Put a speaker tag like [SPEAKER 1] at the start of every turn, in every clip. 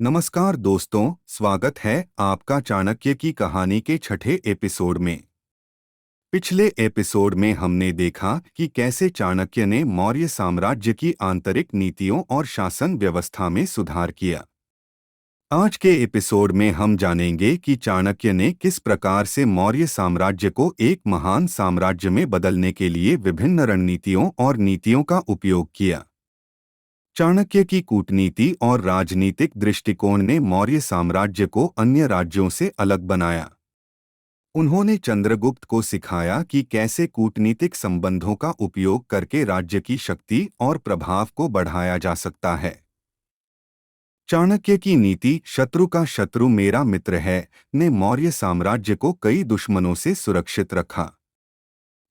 [SPEAKER 1] नमस्कार दोस्तों, स्वागत है आपका चाणक्य की कहानी के छठे एपिसोड में। पिछले एपिसोड में हमने देखा कि कैसे चाणक्य ने मौर्य साम्राज्य की आंतरिक नीतियों और शासन व्यवस्था में सुधार किया। आज के एपिसोड में हम जानेंगे कि चाणक्य ने किस प्रकार से मौर्य साम्राज्य को एक महान साम्राज्य में बदलने के लिए विभिन्न रणनीतियों और नीतियों का उपयोग किया। चाणक्य की कूटनीति और राजनीतिक दृष्टिकोण ने मौर्य साम्राज्य को अन्य राज्यों से अलग बनाया। उन्होंने चंद्रगुप्त को सिखाया कि कैसे कूटनीतिक संबंधों का उपयोग करके राज्य की शक्ति और प्रभाव को बढ़ाया जा सकता है। चाणक्य की नीति शत्रु का शत्रु मेरा मित्र है ने मौर्य साम्राज्य को कई दुश्मनों से सुरक्षित रखा।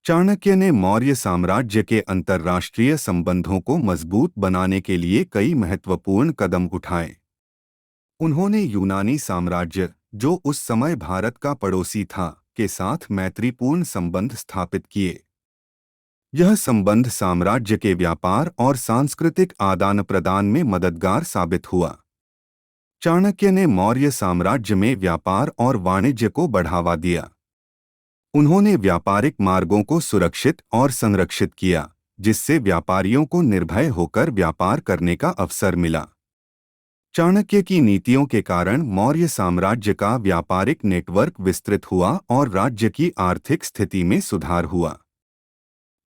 [SPEAKER 1] चाणक्य ने मौर्य साम्राज्य के अंतर्राष्ट्रीय संबंधों को मजबूत बनाने के लिए कई महत्वपूर्ण कदम उठाए। उन्होंने यूनानी साम्राज्य, जो उस समय भारत का पड़ोसी था, के साथ मैत्रीपूर्ण संबंध स्थापित किए। यह संबंध साम्राज्य के व्यापार और सांस्कृतिक आदान प्रदान में मददगार साबित हुआ। चाणक्य ने मौर्य साम्राज्य में व्यापार और वाणिज्य को बढ़ावा दिया। उन्होंने व्यापारिक मार्गों को सुरक्षित और संरक्षित किया, जिससे व्यापारियों को निर्भय होकर व्यापार करने का अवसर मिला। चाणक्य की नीतियों के कारण मौर्य साम्राज्य का व्यापारिक नेटवर्क विस्तृत हुआ और राज्य की आर्थिक स्थिति में सुधार हुआ।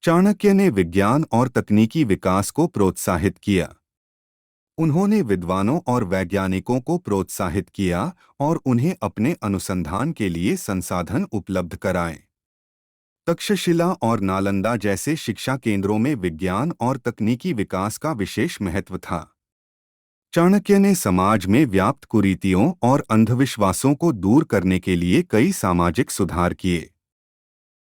[SPEAKER 1] चाणक्य ने विज्ञान और तकनीकी विकास को प्रोत्साहित किया। उन्होंने विद्वानों और वैज्ञानिकों को प्रोत्साहित किया और उन्हें अपने अनुसंधान के लिए संसाधन उपलब्ध कराए। तक्षशिला और नालंदा जैसे शिक्षा केंद्रों में विज्ञान और तकनीकी विकास का विशेष महत्व था। चाणक्य ने समाज में व्याप्त कुरीतियों और अंधविश्वासों को दूर करने के लिए कई सामाजिक सुधार किए।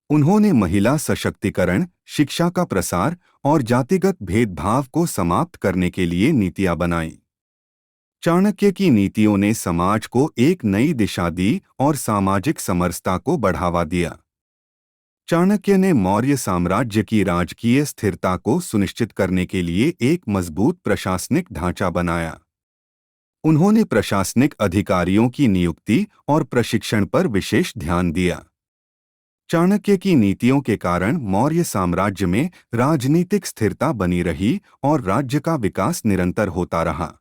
[SPEAKER 1] उन्होंने महिला सशक्तिकरण, शिक्षा का प्रसार और जातिगत भेदभाव को समाप्त करने के लिए नीतियां बनाईं। चाणक्य की नीतियों ने समाज को एक नई दिशा दी और सामाजिक समरसता को बढ़ावा दिया। चाणक्य ने मौर्य साम्राज्य की राजकीय स्थिरता को सुनिश्चित करने के लिए एक मजबूत प्रशासनिक ढांचा बनाया। उन्होंने प्रशासनिक अधिकारियों की नियुक्ति और प्रशिक्षण पर विशेष ध्यान दिया। चाणक्य की नीतियों के कारण मौर्य साम्राज्य में राजनीतिक स्थिरता बनी रही और राज्य का विकास निरंतर होता रहा।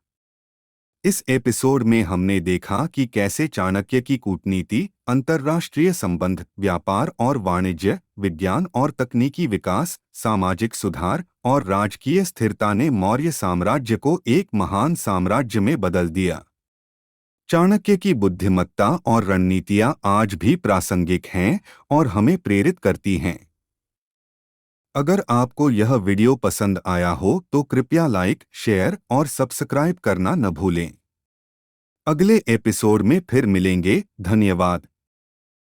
[SPEAKER 1] इस एपिसोड में हमने देखा कि कैसे चाणक्य की कूटनीति, अंतर्राष्ट्रीय संबंध, व्यापार और वाणिज्य, विज्ञान और तकनीकी विकास, सामाजिक सुधार और राजकीय स्थिरता ने मौर्य साम्राज्य को एक महान साम्राज्य में बदल दिया। चाणक्य की बुद्धिमत्ता और रणनीतियां आज भी प्रासंगिक हैं और हमें प्रेरित करती हैं। अगर आपको यह वीडियो पसंद आया हो तो कृपया लाइक, शेयर और सब्सक्राइब करना न भूलें। अगले एपिसोड में फिर मिलेंगे। धन्यवाद।